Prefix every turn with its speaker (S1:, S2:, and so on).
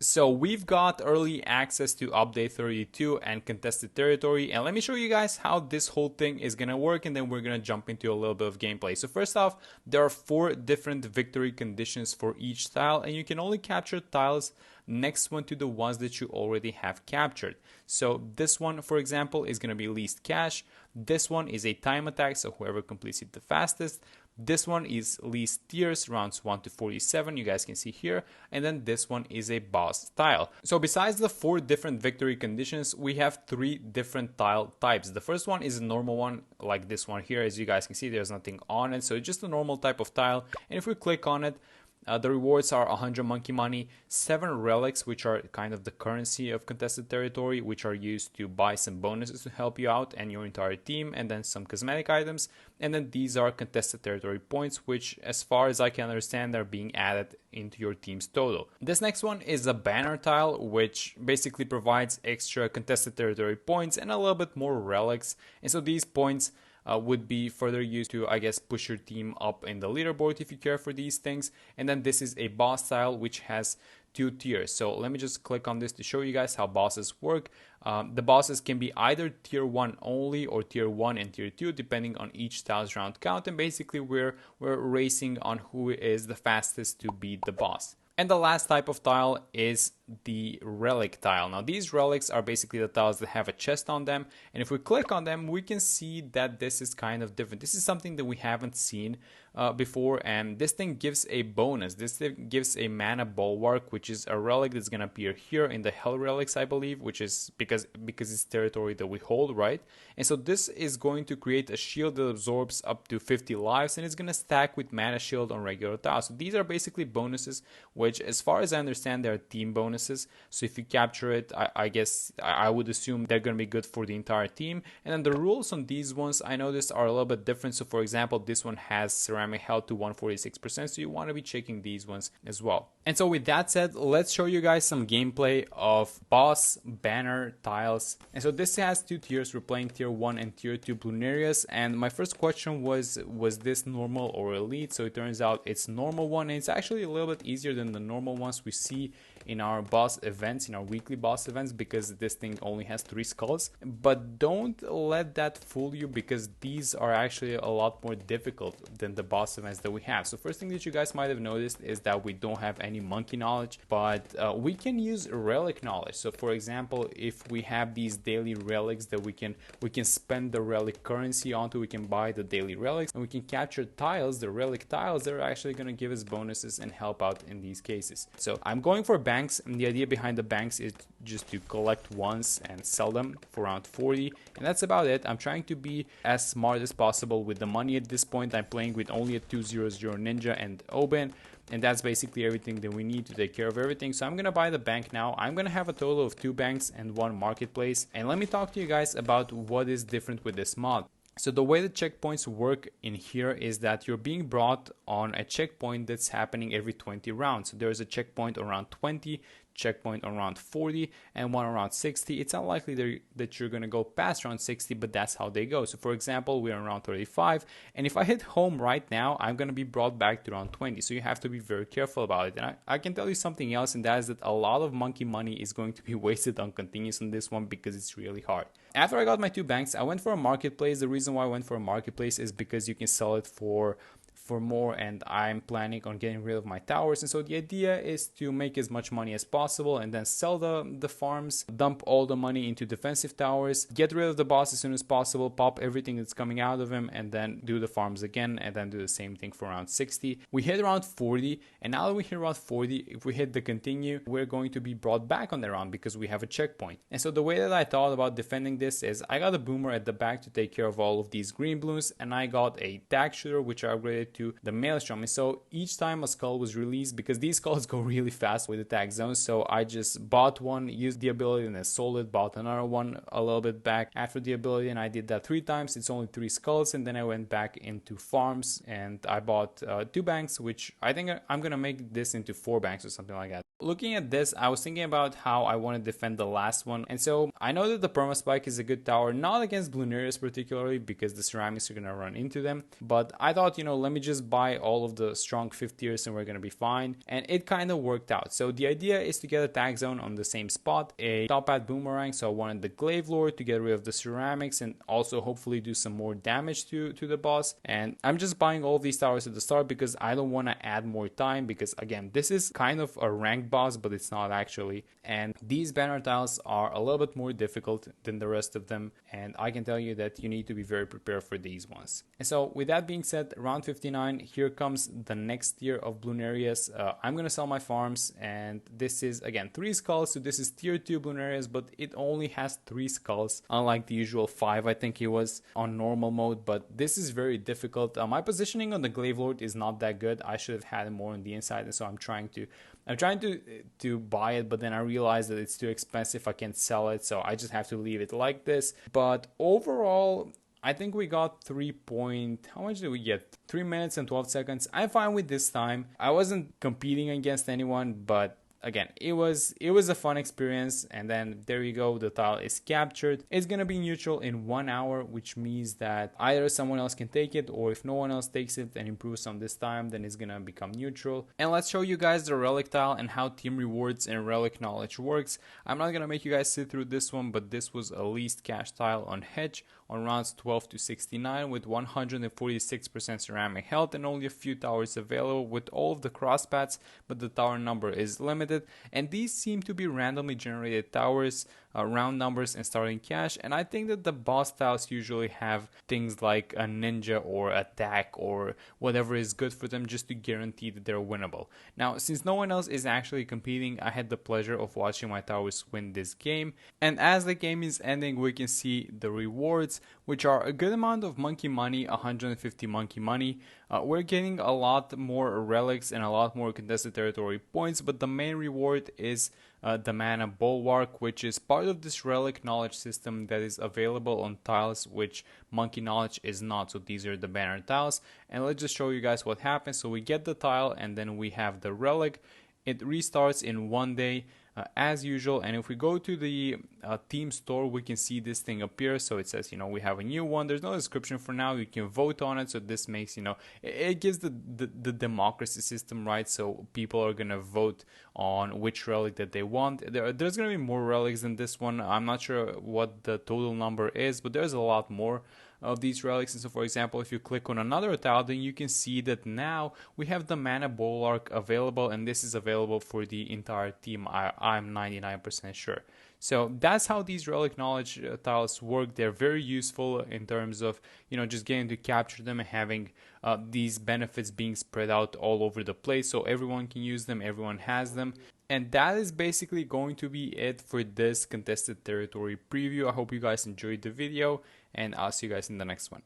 S1: So we've got early access to update 32 and contested territory, and let me show you guys how this whole thing is gonna work, and then we're gonna jump into a little bit of gameplay. So first off, there are 4 different victory conditions for each tile, and you can only capture tiles next one to the ones that you already have captured. So this one, for example, is gonna be least cash. This one is a time attack, so whoever completes it the fastest. This one is least tiers, rounds 1 to 47, you guys can see here. And then this one is a boss tile. So besides the 4 different victory conditions, we have 3 different tile types. The first one is a normal one, like this one here. As you guys can see, there's nothing on it. So it's just a normal type of tile. And if we click on it, the rewards are 100 monkey money, 7 relics, which are kind of the currency of contested territory, which are used to buy some bonuses to help you out and your entire team, and then some cosmetic items. And then these are contested territory points, which, as far as I can understand, are being added into your team's total. This next one is a banner tile, which basically provides extra contested territory points and a little bit more relics. And so these points would be further used to, I guess, push your team up in the leaderboard if you care for these things. And then this is a boss tile, which has 2 tiers. So let me just click on this to show you guys how bosses work. The bosses can be either tier 1 only or tier 1 and tier 2, depending on each tile's round count. And basically we're racing on who is the fastest to beat the boss. And the last type of tile is the relic tile. Now these relics are basically the tiles that have a chest on them, and if we click on them we can see that this is kind of different. This is something that we haven't seen before, and this thing gives a bonus. This thing gives a mana bulwark, which is a relic that's gonna appear here in the hell relics, I believe, which is because it's territory that we hold, right? And so this is going to create a shield that absorbs up to 50 lives, and it's gonna stack with mana shield on regular tiles. So these are basically bonuses, which, as far as I understand, they're team bonuses. So if you capture it, I guess I would assume they're going to be good for the entire team. And then the rules on these ones, I noticed, are a little bit different. So for example, this one has ceramic health to 146%, so you want to be checking these ones as well. And so with that said, let's show you guys some gameplay of boss banner tiles. And so this has 2 tiers. We're playing tier 1 and tier 2 Plunarius. And my first question was this normal or elite? So it turns out it's normal one, and it's actually a little bit easier than the normal ones we see in our boss events, in our weekly boss events, because this thing only has 3 skulls. But don't let that fool you, because these are actually a lot more difficult than the boss events that we have. So first thing that you guys might have noticed is that we don't have any monkey knowledge, but we can use relic knowledge. So for example, if we have these daily relics that we can spend the relic currency onto, we can buy the daily relics, and we can capture tiles, the relic tiles, that are actually going to give us bonuses and help out in these cases. So I'm going for banks, and the idea behind the banks is just to collect once and sell them for around 40, and that's about it. I'm trying to be as smart as possible with the money at this point. I'm playing with only a 200 ninja and Oben, and that's basically everything that we need to take care of everything. So I'm gonna buy the bank now. I'm gonna have a total of 2 banks and 1 marketplace, and let me talk to you guys about what is different with this mod. So the way the checkpoints work in here is that you're being brought on a checkpoint that's happening every 20 rounds. So there's a checkpoint around 20, checkpoint around 40, and one around 60. It's unlikely that you're going to go past around 60, but that's how they go. So for example, we're around 35, and if I hit home right now, I'm going to be brought back to around 20. So you have to be very careful about it. And I can tell you something else, and that is that a lot of monkey money is going to be wasted on continuous on this one, because it's really hard. After I got my 2 banks, I went for a marketplace. The reason why I went for a marketplace is because you can sell it for more, and I'm planning on getting rid of my towers. And so the idea is to make as much money as possible and then sell the farms, dump all the money into defensive towers, get rid of the boss as soon as possible, pop everything that's coming out of him, and then do the farms again, and then do the same thing for around 60. We hit around 40, and now that we hit around 40, if we hit the continue, we're going to be brought back on the round because we have a checkpoint. And so the way that I thought about defending this is I got a boomer at the back to take care of all of these green balloons, and I got a tag shooter, which I upgraded to the maelstrom. And so each time a skull was released, because these skulls go really fast with the tag zones, so I just bought one, used the ability, and then sold it, bought another one a little bit back after the ability, and I did that 3 times. It's only 3 skulls, and then I went back into farms and I bought 2 banks, which I think I'm gonna make this into 4 banks or something like that. Looking at this, I was thinking about how I want to defend the last one, and so I know that the perma spike is a good tower, not against Blunarius particularly, because the ceramics are gonna run into them, but I thought, let me just buy all of the strong 5th tiers and we're gonna be fine. And it kind of worked out. So the idea is to get a tag zone on the same spot, a top hat boomerang, so I wanted the glaive lord to get rid of the ceramics and also hopefully do some more damage to the boss. And I'm just buying all of these towers at the start because I don't want to add more time, because again, this is kind of a ranked boss, but it's not actually. And these banner tiles are a little bit more difficult than the rest of them, and I can tell you that you need to be very prepared for these ones. And so with that being said, round 59, here comes the next tier of Bloonarias. I'm gonna sell my farms, and this is again 3 skulls, so this is tier 2 Bloonarias, but it only has 3 skulls, unlike the usual 5 I think it was on normal mode. But this is very difficult. My positioning on the glaive lord is not that good. I should have had it more on the inside, and so I'm trying to buy it, but then I realized that it's too expensive. I can't sell it, so I just have to leave it like this. But overall, I think we got how much did we get? 3 minutes and 12 seconds. I'm fine with this time. I wasn't competing against anyone, but again, it was a fun experience. And then there you go, the tile is captured. It's gonna be neutral in 1 hour, which means that either someone else can take it, or if no one else takes it and improves on this time, then it's gonna become neutral. And let's show you guys the relic tile and how team rewards and relic knowledge works. I'm not gonna make you guys sit through this one, but this was a least cash tile on Hedge on rounds 12 to 69 with 146% ceramic health and only a few towers available with all of the cross paths, but the tower number is limited. And these seem to be randomly generated towers, round numbers and starting cash. And I think that the boss tiles usually have things like a ninja or attack or whatever is good for them, just to guarantee that they're winnable. Now, since no one else is actually competing, I had the pleasure of watching my towers win this game. And as the game is ending, we can see the rewards, which are a good amount of monkey money, 150 monkey money. We're getting a lot more relics and a lot more contested territory points, but the main reward is the mana bulwark, which is part of this relic knowledge system that is available on tiles which monkey knowledge is not. So these are the banner tiles, and let's just show you guys what happens. So we get the tile and then we have the relic. It restarts in 1 day as usual, and if we go to the team store, we can see this thing appear. So it says, we have a new one. There's no description for now. You can vote on it. So this makes, it gives the democracy system, right? So people are gonna vote on which relic that they want. There's gonna be more relics than this one. I'm not sure what the total number is, but there's a lot more of these relics. And so, for example, if you click on another tile, then you can see that now we have the mana bulwark available, and this is available for the entire team. I'm 99% sure. So that's how these relic knowledge tiles work. They're very useful in terms of just getting to capture them and having these benefits being spread out all over the place, so everyone can use them, everyone has them. And that is basically going to be it for this contested territory preview. I hope you guys enjoyed the video, and I'll see you guys in the next one.